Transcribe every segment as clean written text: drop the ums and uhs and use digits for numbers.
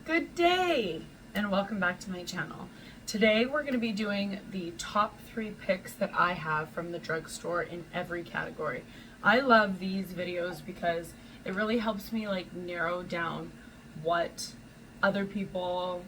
Good day and welcome back to my channel. Today we're going to be doing the top 3 picks that I have from the drugstore in every category. I love these videos because it really helps me narrow down what other people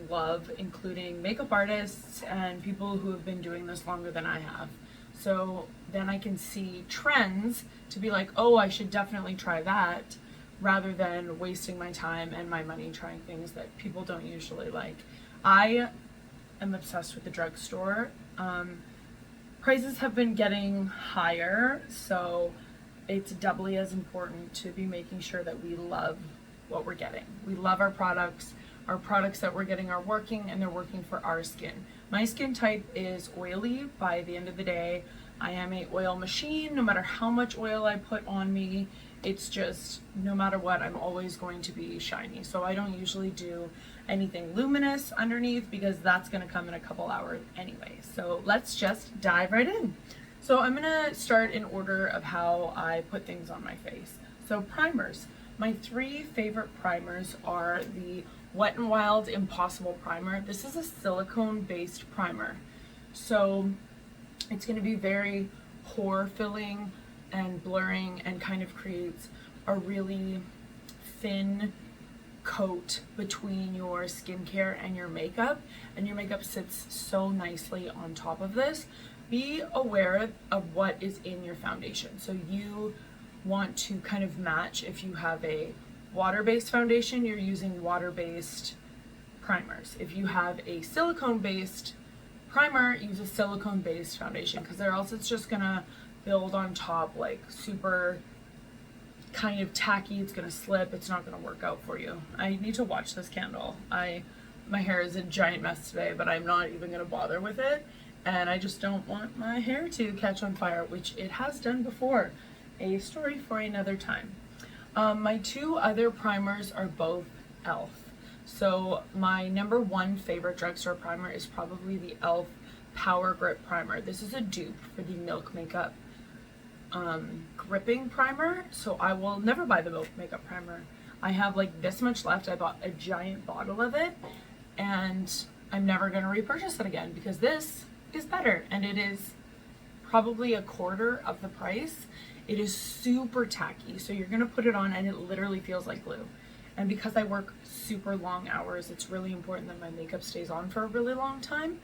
love, including makeup artists and people who have been doing this longer than I have. So then I can see trends to be like, oh, I should definitely try that, rather than wasting my time and my money trying things that people don't usually like. I am obsessed with the drugstore. Prices have been getting higher, so it's doubly as important to be making sure that we love what we're getting. We love our products. Our products that we're getting are working, and they're working for our skin. My skin type is oily. By the end of the day, I am a oil machine. No matter how much oil I put on me, it's just, no matter what, I'm always going to be shiny. So I don't usually do anything luminous underneath because that's gonna come in a couple hours anyway. So let's just dive right in. So I'm gonna start in order of how I put things on my face. So primers. My 3 favorite primers are the Wet n Wild Impossible Primer. This is a silicone-based primer. So it's gonna be very pore filling and blurring, and kind of creates a really thin coat between your skincare and your makeup, and your makeup sits so nicely on top of this. Be aware of what is in your foundation. So you want to kind of match. If you have a water-based foundation, you're using water-based primers. If you have a silicone-based primer, use a silicone-based foundation, because or else it's just gonna build on top like super kind of tacky. It's gonna slip. It's not gonna work out for you. I need to watch this candle. My hair is a giant mess today, but I'm not even gonna bother with it, and I just don't want my hair to catch on fire, which it has done before. A story for another time. My 2 other primers are both e.l.f. So my number 1 favorite drugstore primer is probably the e.l.f. Power Grip Primer. This is a dupe for the Milk Makeup gripping primer, so I will never buy the Milk Makeup primer. I have like this much left. I bought a giant bottle of it, and I'm never going to repurchase it again because this is better, and it is probably a quarter of the price. It is super tacky, so you're going to put it on and it literally feels like glue. And because I work super long hours, it's really important that my makeup stays on for a really long time,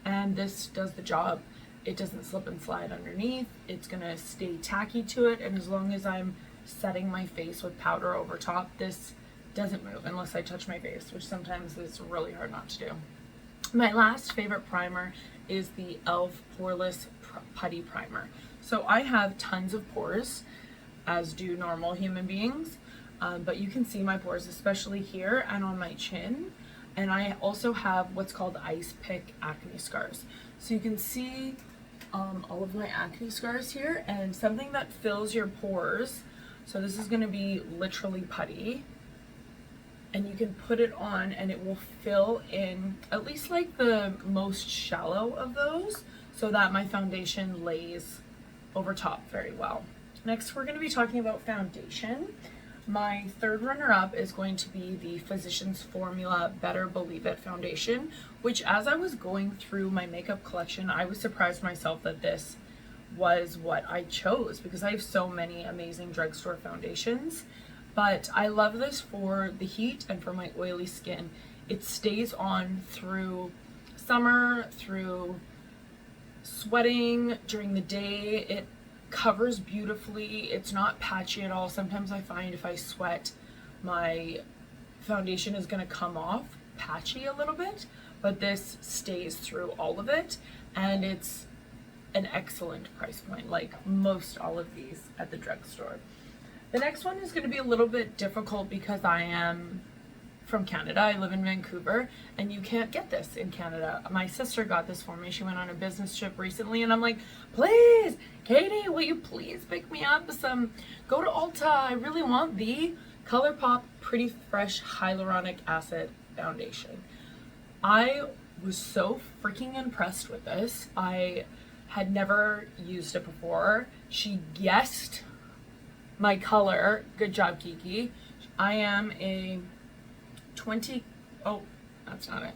and this does the job. It doesn't slip and slide underneath. It's gonna stay tacky to it, and as long as I'm setting my face with powder over top, this doesn't move unless I touch my face, which sometimes is really hard not to do. My last favorite primer is the e.l.f. Poreless Putty Primer. So I have tons of pores, as do normal human beings, but you can see my pores, especially here and on my chin. And I also have what's called ice pick acne scars. So you can see all of my acne scars here, and something that fills your pores. So this is gonna be literally putty, and you can put it on and it will fill in at least like the most shallow of those, so that my foundation lays over top very well. Next, we're gonna be talking about foundation. My 3rd runner-up is going to be the Physicians Formula Better Believe It foundation, which, as I was going through my makeup collection, I was surprised myself that this was what I chose, because I have so many amazing drugstore foundations. But I love this for the heat and for my oily skin. It stays on through summer, through sweating during the day. It covers beautifully. It's not patchy at all. Sometimes I find if I sweat, my foundation is going to come off patchy a little bit, but this stays through all of it, and it's an excellent price point, like most all of these at the drugstore. The next one is going to be a little bit difficult because I am from Canada. I live in Vancouver, and you can't get this in Canada. My sister got this for me. She went on a business trip recently, and I'm like, please, Katie, will you please pick me up some, go to Ulta. I really want the ColourPop Pretty Fresh Hyaluronic Acid Foundation. I was so freaking impressed with this. I had never used it before. She guessed my color. Good job, Kiki. I am a 20, oh, that's not it.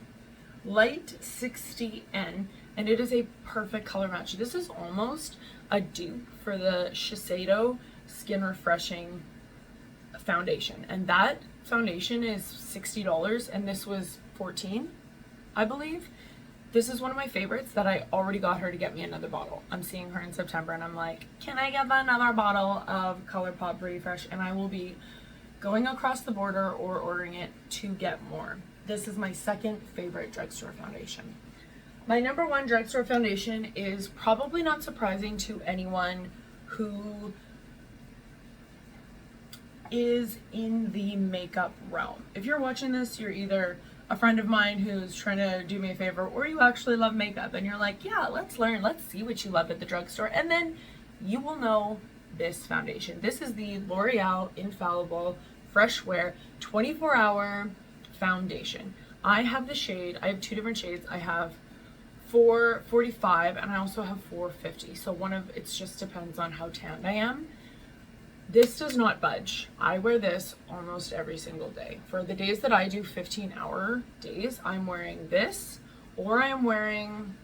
Light 60N, and it is a perfect color match. This is almost a dupe for the Shiseido Skin Refreshing foundation, and that foundation is $60 and this was $14, I believe. This is one of my favorites that I already got her to get me another bottle. I'm seeing her in September and I'm like, can I get another bottle of ColourPop Refresh? And I will be going across the border or ordering it to get more. This is my second favorite drugstore foundation. My number one drugstore foundation is probably not surprising to anyone who is in the makeup realm. If you're watching this, you're either a friend of mine who's trying to do me a favor, or you actually love makeup and you're like, yeah, let's learn, let's see what you love at the drugstore, and then you will know this foundation. This is the L'Oreal Infallible Fresh Wear 24-hour foundation. I have the shade, I have two different shades. I have 445 and I also have 450. So it just depends on how tanned I am. This does not budge. I wear this almost every single day. For the days that I do 15-hour days, I'm wearing this, or I am wearing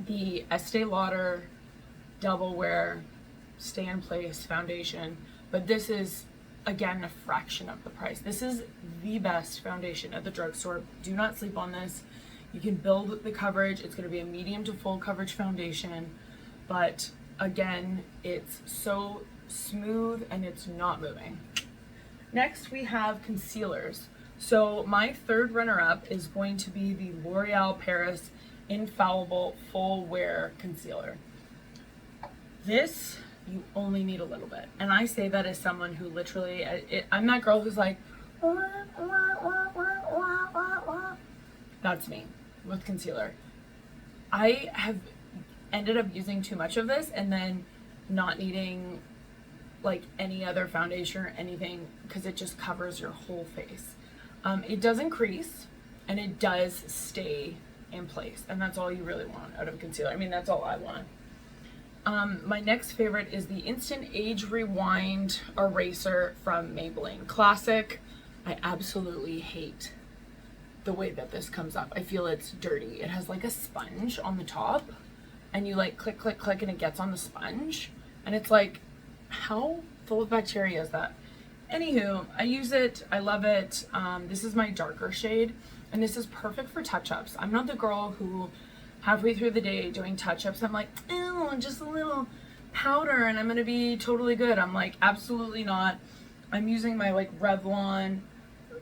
the Estee Lauder Double Wear Stay in Place foundation. But this is, again, a fraction of the price. This is the best foundation at the drugstore. Do not sleep on this. You can build the coverage. It's going to be a medium to full coverage foundation. But again, it's so smooth and it's not moving. Next we have concealers. So my third runner-up is going to be the L'Oreal Paris Infallible Full Wear Concealer. This, you only need a little bit. And I say that as someone who literally, I'm that girl who's like, that's me with concealer. I have ended up using too much of this and then not needing like any other foundation or anything because it just covers your whole face. It doesn't crease and it does stay in place, and that's all you really want out of a concealer. I mean, that's all I want. My next favorite is the Instant Age Rewind Eraser from Maybelline. Classic. I absolutely hate the way that this comes up. I feel it's dirty. It has like a sponge on the top and you like click, click, click and it gets on the sponge. And it's like, how full of bacteria is that? Anywho, I use it. I love it. This is my darker shade and this is perfect for touch-ups. I'm not the girl who halfway through the day doing touch-ups, I'm like, ew, just a little powder and I'm gonna be totally good. I'm like, absolutely not. I'm using my like Revlon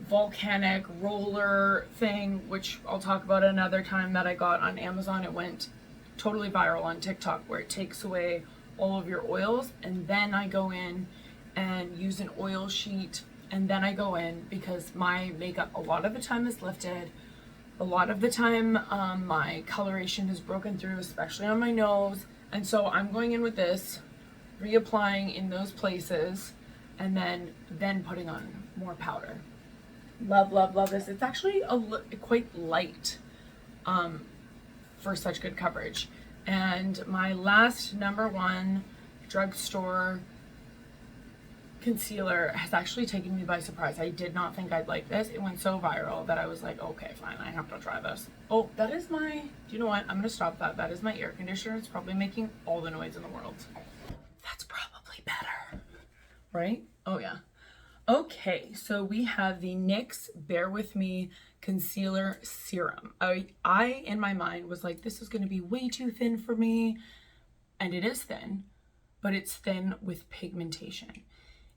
volcanic roller thing, which I'll talk about another time, that I got on Amazon. It went totally viral on TikTok, where it takes away all of your oils, and then I go in and use an oil sheet, and then I go in because my makeup a lot of the time is lifted. A lot of the time my coloration is broken through, especially on my nose, and so I'm going in with this, reapplying in those places, and then putting on more powder. Love, love, love this. It's actually quite light for such good coverage. And my last number one drugstore concealer has actually taken me by surprise. I did not think I'd like this. It went so viral that I was like, okay, fine, I have to try this. Oh, that is my, do you know what? I'm gonna stop that. That is my air conditioner. It's probably making all the noise in the world. That's probably better, right? Oh yeah. Okay, so we have the NYX Bear With Me Concealer Serum. I in my mind was like, this is gonna be way too thin for me. And it is thin, but it's thin with pigmentation.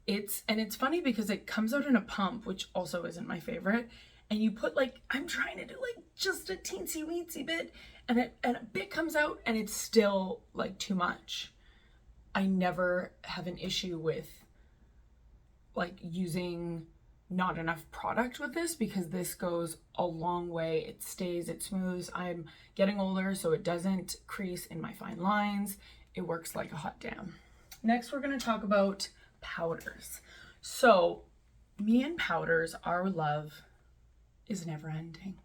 It's funny because it comes out in a pump, which also isn't my favorite. And you put like, I'm trying to do like just a teensy weensy bit, and a bit comes out and it's still like too much. I never have an issue with like using not enough product with this, because this goes a long way. It stays, it smooths. I'm getting older, so it doesn't crease in my fine lines. It works like a hot damn. Next, we're going to talk about powders. So me and powders, our love is never ending.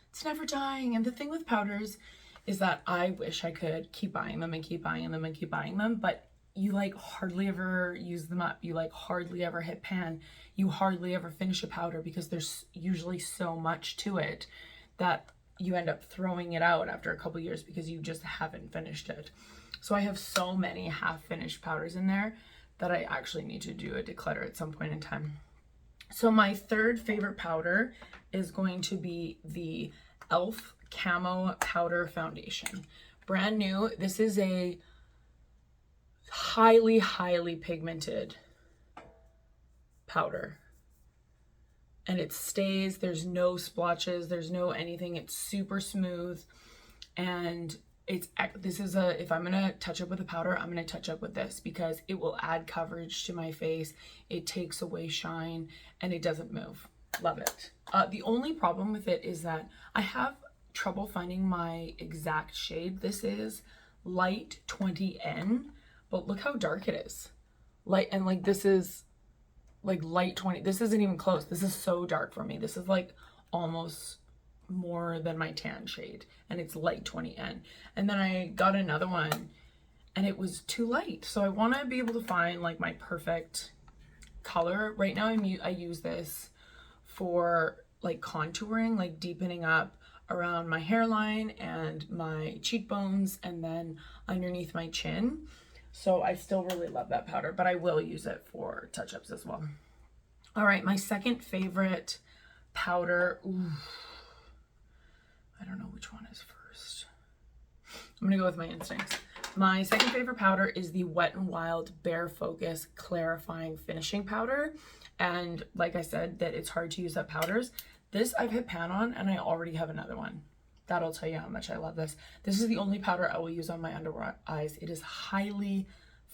It's never dying. And the thing with powders is that I wish I could keep buying them and keep buying them and keep buying them, but you like hardly ever use them up. You like hardly ever hit pan. You hardly ever finish a powder because there's usually so much to it that you end up throwing it out after a couple years because you just haven't finished it. So I have so many half finished powders in there that I actually need to do a declutter at some point in time. So my third favorite powder is going to be the e.l.f. Camo Powder Foundation. Brand new. This is a highly, highly pigmented powder. And it stays, there's no splotches, there's no anything. It's super smooth. And this is if I'm gonna touch up with a powder, I'm gonna touch up with this because it will add coverage to my face. It takes away shine and it doesn't move. Love it. The only problem with it is that I have trouble finding my exact shade. This is light 20N, but look how dark it is. Light, and like this is like light 20. This isn't even close. This is so dark for me. This is like almost more than my tan shade, and it's light 20N. And then I got another one and it was too light. So I want to be able to find like my perfect color. Right now I use this for like contouring, like deepening up around my hairline and my cheekbones and then underneath my chin. So I still really love that powder, but I will use it for touch-ups as well. All right, my second favorite powder. Ooh, I don't know which one is first. I'm gonna go with my instincts. My second favorite powder is the Wet n Wild Bare Focus Clarifying Finishing Powder. And like I said, that it's hard to use up powders. This I've hit pan on and I already have another one. That'll tell you how much I love this. This is the only powder I will use on my under eyes. It is highly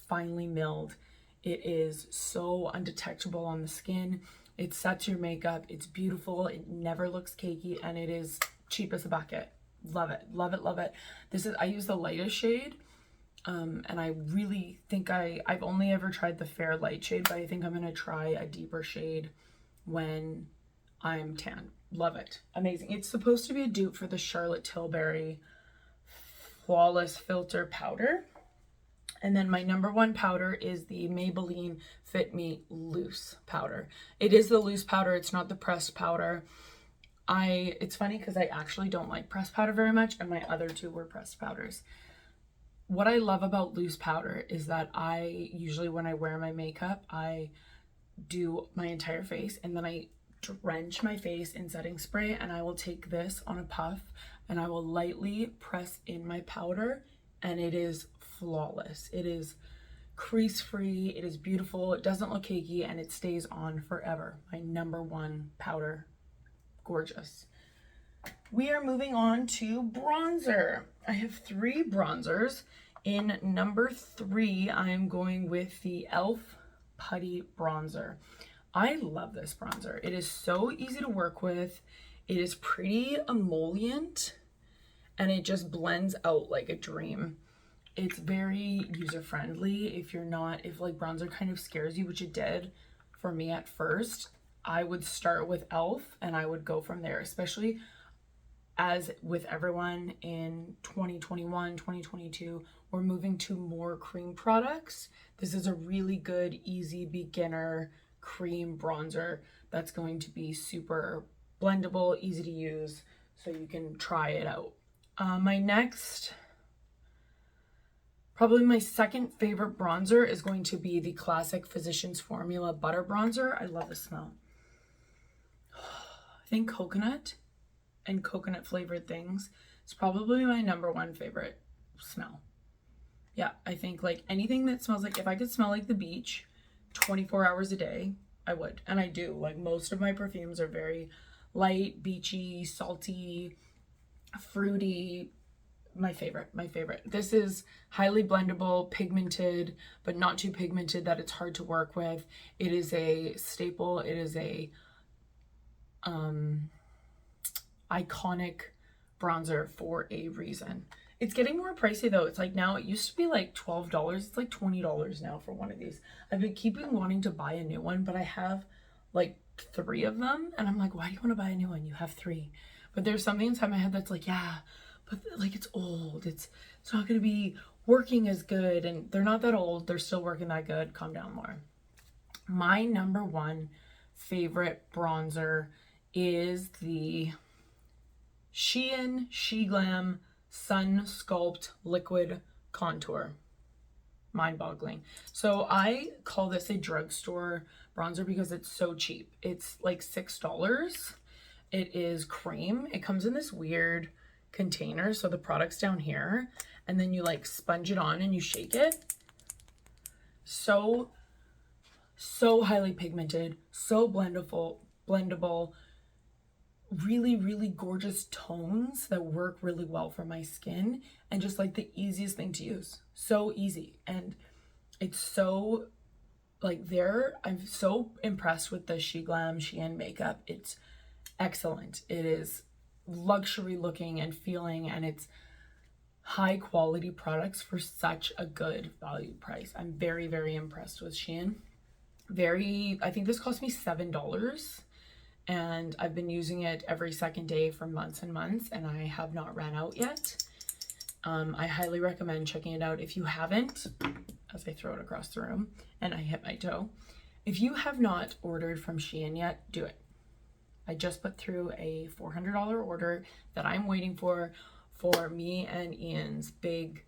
finely milled. It is so undetectable on the skin. It sets your makeup. It's beautiful. It never looks cakey, and it is cheap as a bucket. Love it, love it, love it. I use the lightest shade, and I really think I've only ever tried the fair light shade, but I think I'm gonna try a deeper shade when I'm tan. Love it. Amazing. It's supposed to be a dupe for the Charlotte Tilbury Flawless Filter Powder. And then my number one powder is the Maybelline Fit Me Loose Powder. It is the loose powder. It's not the pressed powder. It's funny because I actually don't like pressed powder very much, and my other two were pressed powders. What I love about loose powder is that I usually, when I wear my makeup, I do my entire face and then I drench my face in setting spray, and I will take this on a puff and I will lightly press in my powder, and it is flawless. It is crease free, it is beautiful, it doesn't look cakey, and it stays on forever. My number one powder. Gorgeous. We are moving on to bronzer. I have three bronzers. In number 3, I am going with the e.l.f. Putty Bronzer. I love this bronzer. It is so easy to work with. It is pretty emollient and it just blends out like a dream. It's very user-friendly. If like bronzer kind of scares you, which it did for me at first, I would start with e.l.f. and I would go from there, especially as with everyone in 2021, 2022, we're moving to more cream products. This is a really good, easy beginner cream bronzer that's going to be super blendable, easy to use, so you can try it out. Probably my second favorite bronzer is going to be the classic Physicians Formula Butter Bronzer. I love the smell. I think coconut and coconut flavored things is probably my number one favorite smell. Yeah, I think like anything that smells like, if I could smell like the beach 24 hours a day, I would. And I do. Like most of my perfumes are very light, beachy, salty, fruity. My favorite. This is highly blendable, pigmented, but not too pigmented that it's hard to work with. It is a staple. It is a iconic bronzer for a reason. It's getting more pricey though. It's like now, it used to be like $12. It's like $20 now for one of these. I've been keeping wanting to buy a new one, but I have like 3 of them. And I'm like, why do you want to buy a new one? You have 3. But there's something inside my head that's like, yeah, but like it's old. It's not going to be working as good, and they're not that old. They're still working that good. Calm down, Laura. My number one favorite bronzer is the Shein She-Glam Sun Sculpt Liquid Contour. Mind-boggling. So I call this a drugstore bronzer because it's so cheap. It's like $6. It is cream. It comes in this weird container. So the product's down here, and then you like sponge it on and you shake it. So highly pigmented, so blendable, really, really gorgeous tones that work really well for my skin, and just like the easiest thing to use. So easy. And it's so like I'm so impressed with the Shein makeup. It's excellent. It is luxury looking and feeling, and it's high quality products for such a good value price. I'm very, very impressed with Shein. I think this cost me $7, and I've been using it every second day for months and months, and I have not ran out yet. I highly recommend checking it out if you haven't, as I throw it across the room and I hit my toe. If you have not ordered from Shein yet, do it. I just put through a $400 order that I'm waiting for me and Ian's big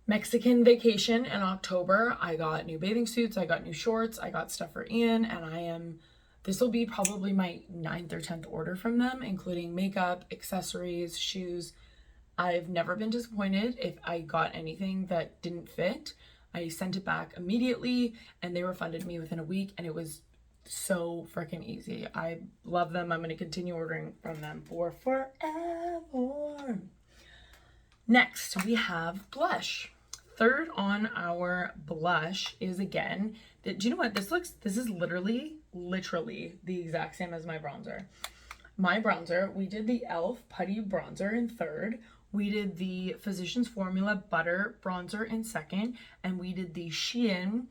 Mexican vacation in October. I got new bathing suits, I got new shorts, I got stuff for Ian, and this will be probably my 9th or 10th order from them, including makeup, accessories, shoes. I've never been disappointed if I got anything that didn't fit. I sent it back immediately and they refunded me within a week, and it was so freaking easy. I love them. I'm going to continue ordering from them for forever. Next, we have blush. Third on our blush is, again, do you know what this is literally the exact same as my bronzer. My bronzer, we did the e.l.f. Putty Bronzer in third. We did the Physicians Formula Butter Bronzer in second. And we did the Shein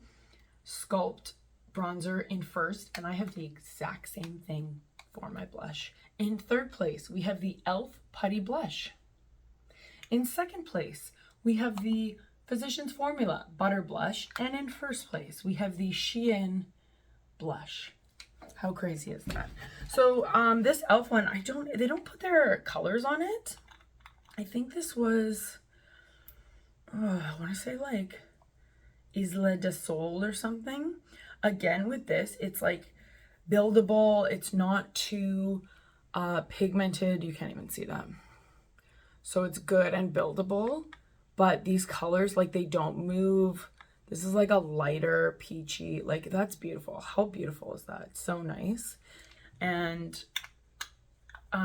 Sculpt Bronzer in first. And I have the exact same thing for my blush. In third place, we have the e.l.f. Putty Blush. In second place, we have the Physicians Formula Butter Blush. And in first place, we have the Shein Blush. How crazy is that? So this e.l.f. one, they don't put their colors on it. I think this was, I want to say like Isla de Sol or something. Again, with this, it's like buildable. It's not too pigmented. You can't even see that. So it's good and buildable, but these colors, like, they don't move. This is like a lighter peachy, like, that's beautiful. How beautiful is that? It's so nice. And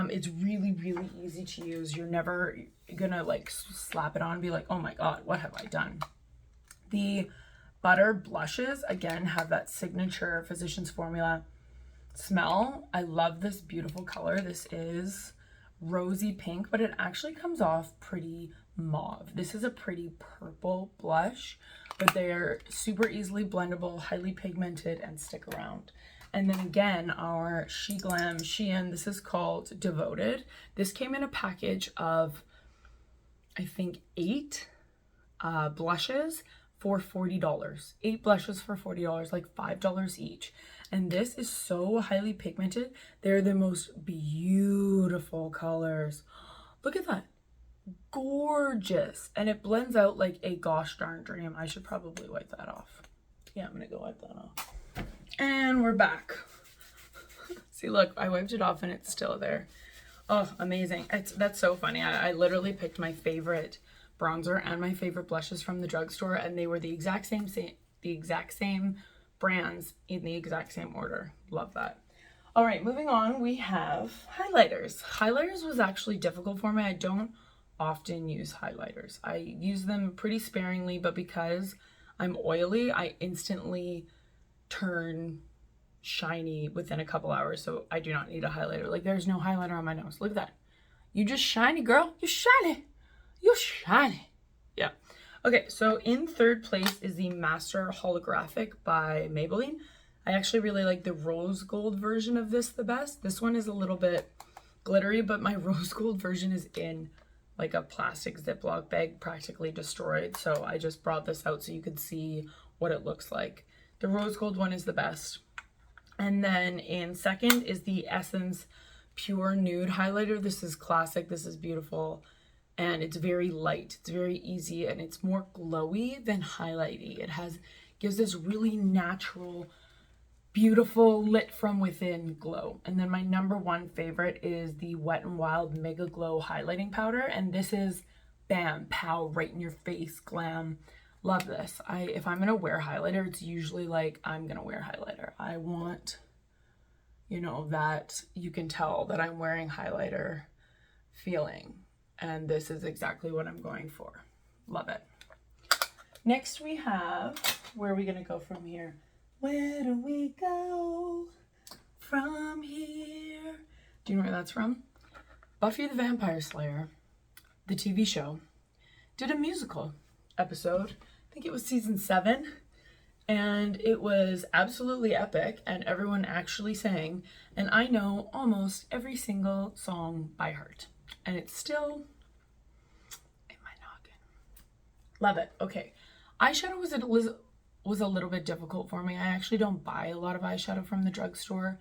it's really, really easy to use. You're never gonna like slap it on and be like, oh my God, what have I done? The butter blushes, again, have that signature Physicians Formula smell. I love this beautiful color. This is rosy pink, but it actually comes off pretty mauve. This is a pretty purple blush, but they're super easily blendable, highly pigmented, and stick around. And then again, our Shein, this is called Devoted. This came in a package of, I think, 8 blushes for $40. 8 blushes for $40, like $5 each. And this is so highly pigmented. They're the most beautiful colors. Look at that. Gorgeous. And it blends out like a gosh darn dream. I should probably wipe that off. Yeah, I'm gonna go wipe that off. And we're back. See, look, I wiped it off and it's still there. Oh, amazing. That's so funny. I literally picked my favorite bronzer and my favorite blushes from the drugstore, and they were the exact same brands in the exact same order. Love that. All right, moving on, we have highlighters. Highlighters was actually difficult for me. I don't often use highlighters. I use them pretty sparingly, but because I'm oily, I instantly turn shiny within a couple hours, so I do not need a highlighter. Like, there's no highlighter on my nose. Look at that. You just shiny, girl. You shiny. You shiny. Yeah. Okay, so in third place is the Master Holographic by Maybelline. I actually really like the rose gold version of this the best. This one is a little bit glittery, but my rose gold version is in like a plastic Ziploc bag, practically destroyed. So I just brought this out so you could see what it looks like. The rose gold one is the best. And then in second is the Essence Pure Nude Highlighter. This is classic. This is beautiful. And it's very light. It's very easy, and it's more glowy than highlighty. It gives this really natural, beautiful, lit from within glow. And then my number one favorite is the Wet n Wild Mega Glow Highlighting Powder. And this is bam, pow, right in your face, glam. Love this. If I'm gonna wear highlighter, it's usually like I'm gonna wear highlighter. I want, you know, that you can tell that I'm wearing highlighter feeling. And this is exactly what I'm going for. Love it. Next we have, where are we gonna go from here? Where do we go from here? Do you know where that's from? Buffy the Vampire Slayer, the TV show, did a musical episode. I think it was season 7. And it was absolutely epic, and everyone actually sang. And I know almost every single song by heart. And it's still in my noggin. Love it. Okay. Eyeshadow was a little bit difficult for me. I actually don't buy a lot of eyeshadow from the drugstore.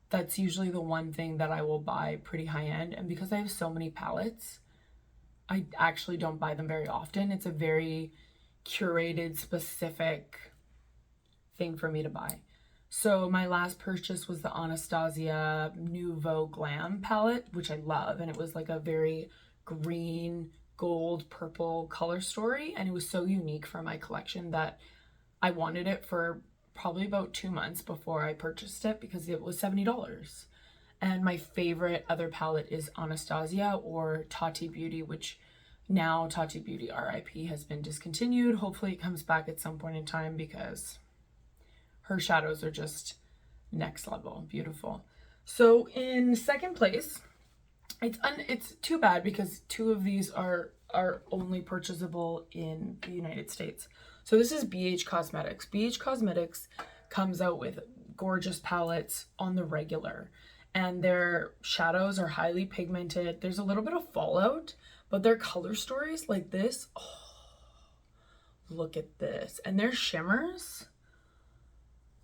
That's usually the one thing that I will buy pretty high end. And because I have so many palettes, I actually don't buy them very often. It's a very curated, specific thing for me to buy. So my last purchase was the Anastasia Nouveau Glam palette, which I love. And it was like a very green, gold, purple color story. And it was so unique for my collection that I wanted it for probably about 2 months before I purchased it because it was $70. And my favorite other palette is Anastasia or Tati Beauty, which now Tati Beauty RIP has been discontinued. Hopefully it comes back at some point in time because her shadows are just next level beautiful. So in second place, it's too bad because 2 of these are only purchasable in the United States. So this is BH Cosmetics. BH Cosmetics comes out with gorgeous palettes on the regular, and their shadows are highly pigmented. There's a little bit of fallout, but their color stories like this, oh, look at this. And their shimmers,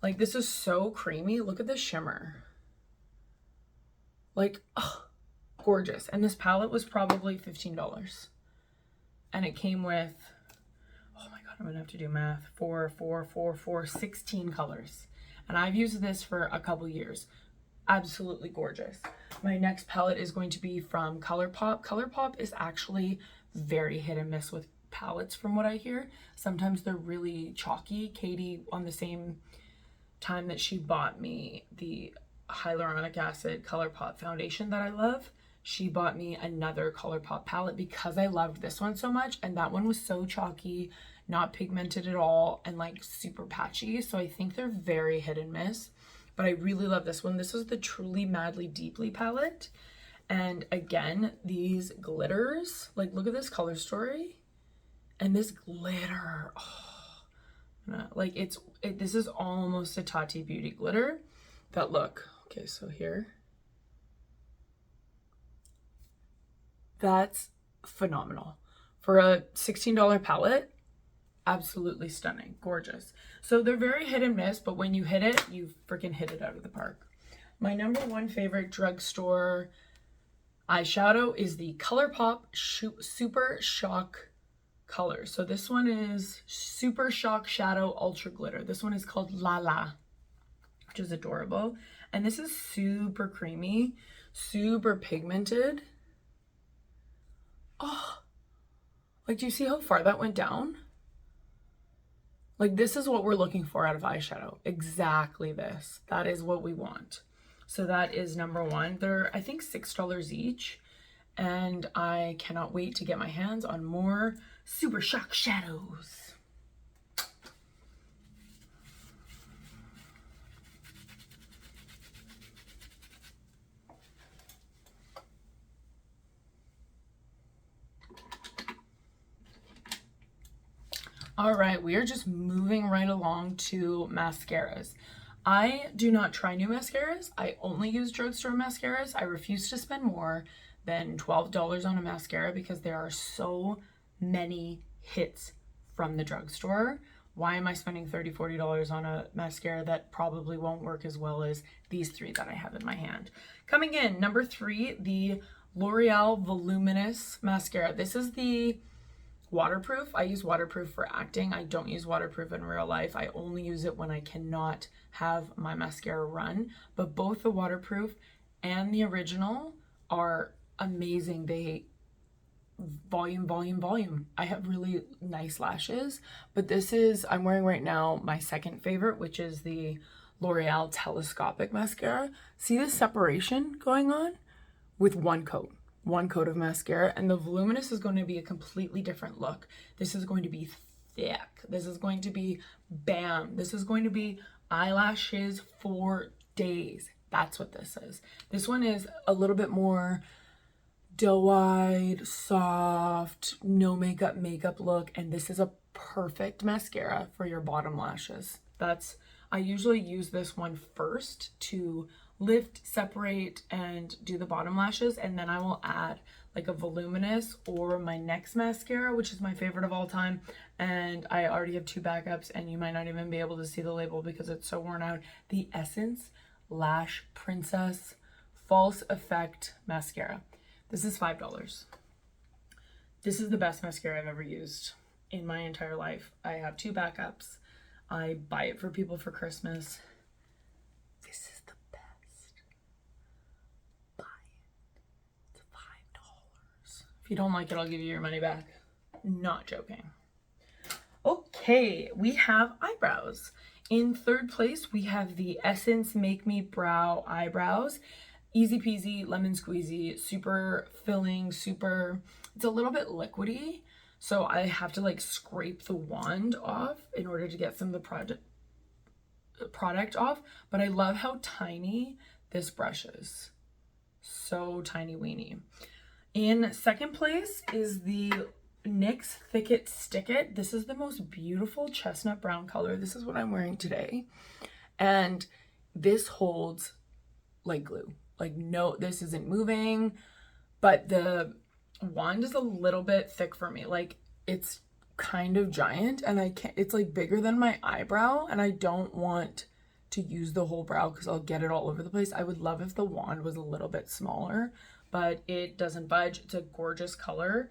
like this is so creamy. Look at the shimmer. Like, oh, gorgeous. And this palette was probably $15. And it came with, oh my God, I'm gonna have to do math. 16 colors. And I've used this for a couple years. Absolutely gorgeous. My next palette is going to be from ColourPop. ColourPop is actually very hit and miss with palettes from what I hear. Sometimes they're really chalky. Katie, on the same time that she bought me the hyaluronic acid ColourPop foundation that I love, she bought me another ColourPop palette because I loved this one so much, and that one was so chalky, not pigmented at all, and like super patchy. So I think they're very hit and miss, but I really love this one. This is the Truly Madly Deeply palette. And again, these glitters, like look at this color story and this glitter. Oh, like this is almost a Tati Beauty glitter. That look, okay, so here. That's phenomenal. For a $16 palette, absolutely stunning, gorgeous. So they're very hit and miss, but when you hit it, you freaking hit it out of the park. My number one favorite drugstore eyeshadow is the ColourPop Super Shock Color. So this one is Super Shock Shadow Ultra Glitter. This one is called La La, which is adorable. And this is super creamy, super pigmented. Oh, like, do you see how far that went down? Like, this is what we're looking for out of eyeshadow. Exactly this. That is what we want. So that is number one. They're, I think, $6 each. And I cannot wait to get my hands on more Super Shock shadows. All right, we are just moving right along to mascaras. I do not try new mascaras. I only use drugstore mascaras. I refuse to spend more than $12 on a mascara because there are so many hits from the drugstore. Why am I spending $30, $40 on a mascara that probably won't work as well as these three that I have in my hand? Coming in, number 3, the L'Oreal Voluminous Mascara. This is the waterproof. I use waterproof for acting. I don't use waterproof in real life. I only use it when I cannot have my mascara run. But both the waterproof and the original are amazing. They volume. I have really nice lashes, but this is, I'm wearing right now my second favorite, which is the L'Oreal Telescopic Mascara. See the separation going on with one coat of mascara, and the Voluminous is going to be a completely different look. This is going to be thick. This is going to be bam. This is going to be eyelashes for days. That's what this is. This one is a little bit more doe-eyed, soft, no makeup look, and this is a perfect mascara for your bottom lashes. I usually use this one first to lift, separate, and do the bottom lashes, and then I will add like a Voluminous or my next mascara, which is my favorite of all time, and I already have 2 backups, and you might not even be able to see the label because it's so worn out. The Essence Lash Princess False Effect Mascara. This is $5. This is the best mascara I've ever used in my entire life. I have 2 backups. I buy it for people for Christmas. This is the best. Buy it. It's $5. If you don't like it, I'll give you your money back. Not joking. Okay, we have eyebrows. In third place, we have the Essence Make Me Brow Eyebrows. Easy peasy, lemon squeezy, super filling, it's a little bit liquidy. So I have to like scrape the wand off in order to get some of the product off. But I love how tiny this brush is. So tiny weeny. In second place is the NYX Thick It Stick It. This is the most beautiful chestnut brown color. This is what I'm wearing today. And this holds like glue. Like, no, this isn't moving, but the wand is a little bit thick for me. Like, it's kind of giant, and it's like bigger than my eyebrow, and I don't want to use the whole brow because I'll get it all over the place. I would love if the wand was a little bit smaller, but it doesn't budge. It's a gorgeous color,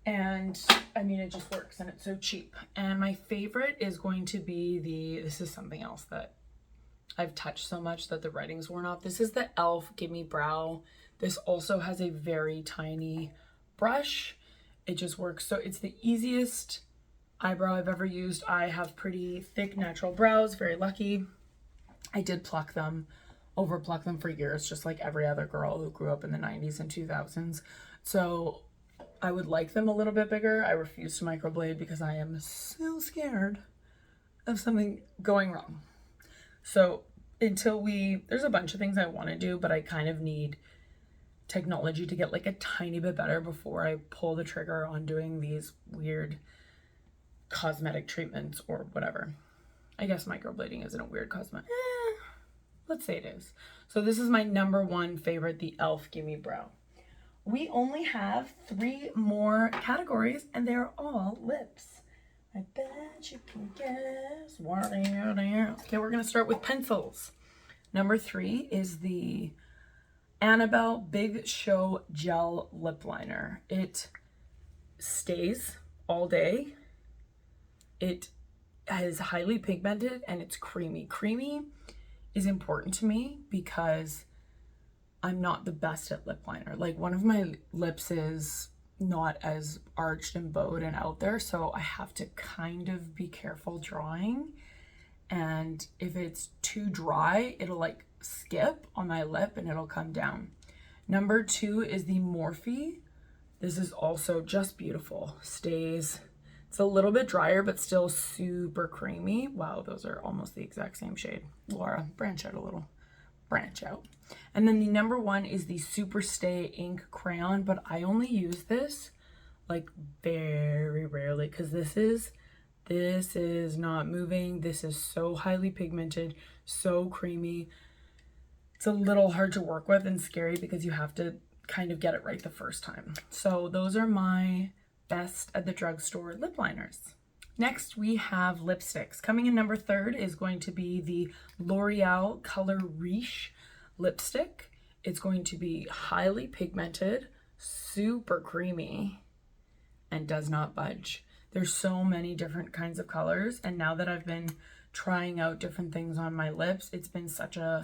and I mean, it just works, and it's so cheap. And my favorite is going to be this is something else that I've touched so much that the writing's worn off. This is the e.l.f. Gimme Brow. This also has a very tiny brush. It just works. So it's the easiest eyebrow I've ever used. I have pretty thick natural brows, very lucky. I did pluck them, over pluck them for years, just like every other girl who grew up in the 90s and 2000s. So I would like them a little bit bigger. I refuse to microblade because I am so scared of something going wrong. So there's a bunch of things I want to do, but I kind of need technology to get like a tiny bit better before I pull the trigger on doing these weird cosmetic treatments or whatever. I guess microblading isn't a weird cosmetic. Let's say it is. So this is my number 1 favorite, the e.l.f. Gimme Brow. We only have 3 more categories, and they're all lips. I bet you can guess what it is. Okay, we're gonna start with pencils. Number 3 is the Annabelle Big Show Gel Lip Liner. It stays all day. It is highly pigmented and it's creamy. Creamy is important to me because I'm not the best at lip liner. Like, one of my lips is not as arched and bowed and out there, so I have to kind of be careful drawing, and if it's too dry, it'll like skip on my lip and it'll come down. Number 2 is the Morphe. This is also just beautiful. Stays. It's a little bit drier but still super creamy. Wow, those are almost the exact same shade. Laura, branch out a little. Branch out. And then the number 1 is the Super Stay Ink Crayon, but I only use this like very rarely because this is not moving. This is so highly pigmented, so creamy. It's a little hard to work with and scary because you have to kind of get it right the first time. So those are my best at the drugstore lip liners. Next, we have lipsticks. Coming in number 3 is going to be the L'Oreal Color Riche lipstick. It's going to be highly pigmented, super creamy, and does not budge. There's so many different kinds of colors, and now that I've been trying out different things on my lips, it's been such a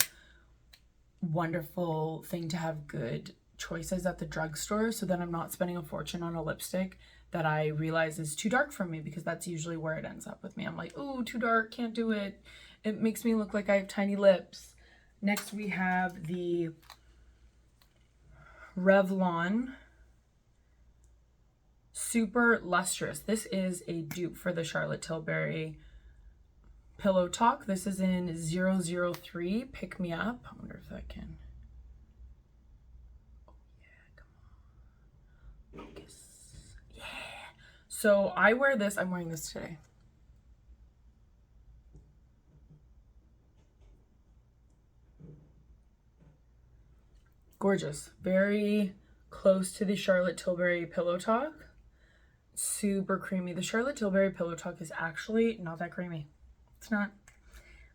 wonderful thing to have good choices at the drugstore, so that I'm not spending a fortune on a lipstick that I realize is too dark for me, because that's usually where it ends up with me. I'm like, oh, too dark, can't do it. It makes me look like I have tiny lips. Next, we have the Revlon Super Lustrous. This is a dupe for the Charlotte Tilbury Pillow Talk. This is in 003 Pick Me Up. I wonder if I can. Oh yeah, come on. Focus. Yeah. So I wear this. I'm wearing this today. Gorgeous. Very close to the Charlotte Tilbury Pillow Talk. Super creamy. The Charlotte Tilbury Pillow Talk is actually not that creamy. It's not.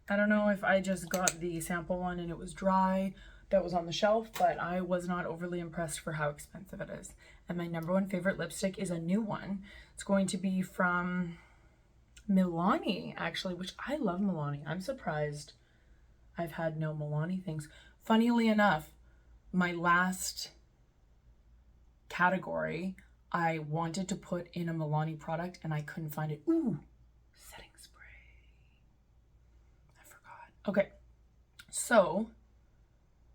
I don't know if I just got the sample one and it was dry that was on the shelf, but I was not overly impressed for how expensive it is. And my number 1 favorite lipstick is a new one. It's going to be from Milani, actually, which I love Milani. I'm surprised I've had no Milani things. Funnily enough, my last category, I wanted to put in a Milani product and I couldn't find it. Ooh, setting spray. I forgot. Okay, so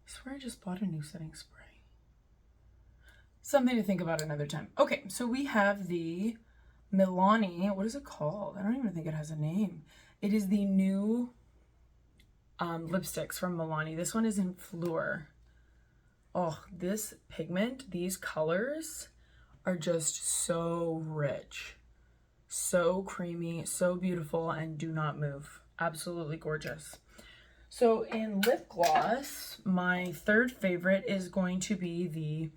I swear I just bought a new setting spray. Something to think about another time. Okay, so we have the Milani, what is it called? I don't even think it has a name. It is the new lipsticks from Milani. This one is in Fleur. Oh, this pigment, these colors are just so rich, so creamy, so beautiful, and do not move. Absolutely gorgeous. So in lip gloss, my 3rd favorite is going to be the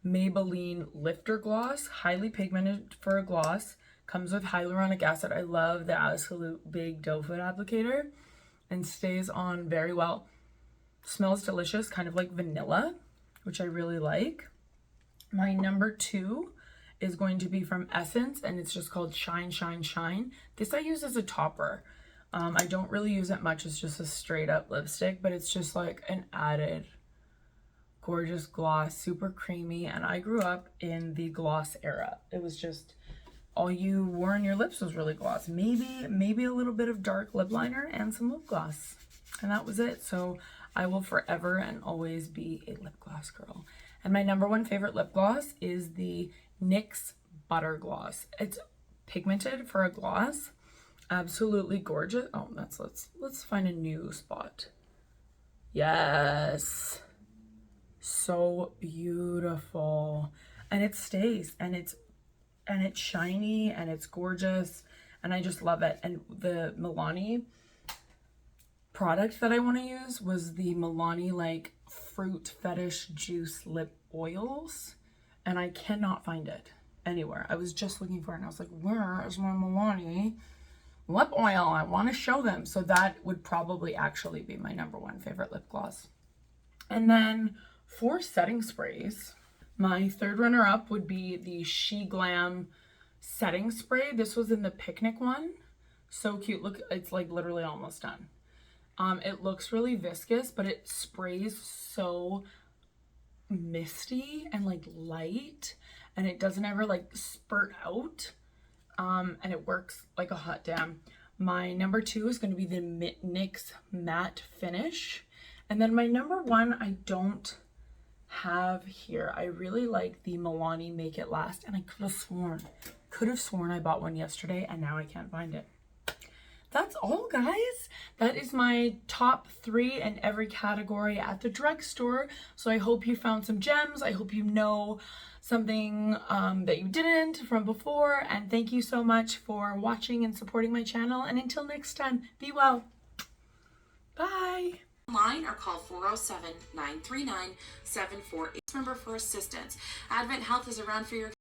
Maybelline Lifter Gloss. Highly pigmented for a gloss. Comes with hyaluronic acid. I love the Absolute Big Doe Foot applicator and stays on very well. Smells delicious, kind of like vanilla, which I really like. My number 2 is going to be from Essence, and it's just called Shine, Shine, Shine. This I use as a topper. I don't really use it much. It's just a straight up lipstick, but it's just like an added gorgeous gloss, super creamy. And I grew up in the gloss era. It was just all you wore on your lips was really gloss. Maybe a little bit of dark lip liner and some lip gloss. And that was it. So I will forever and always be a lip gloss girl. And my number 1 favorite lip gloss is the NYX Butter Gloss. It's pigmented for a gloss. Absolutely gorgeous. Oh, let's find a new spot. Yes. So beautiful. And it stays, and it's shiny, and it's gorgeous, and I just love it. And the Milani product that I want to use was the Milani like fruit fetish juice lip oils, and I cannot find it anywhere. I was just looking for it and I was like, where is my Milani lip oil? I want to show them. So that would probably actually be my number 1 favorite lip gloss. And then for setting sprays, my 3rd runner up would be the She Glam setting spray. This was in the picnic one. So cute. Look, it's like literally almost done. It looks really viscous, but it sprays so misty and like light, and it doesn't ever like spurt out, and it works like a hot damn. My number 2 is going to be the NYX Matte Finish, and then my number 1 I don't have here. I really like the Milani Make It Last, and I could have sworn I bought one yesterday, and now I can't find it. That's all, guys. That is my top 3 in every category at the drugstore. So I hope you found some gems. I hope you know something that you didn't from before. And thank you so much for watching and supporting my channel. And until next time, be well. Bye. online or call 407-939-748. Member for assistance. Advent Health is around for your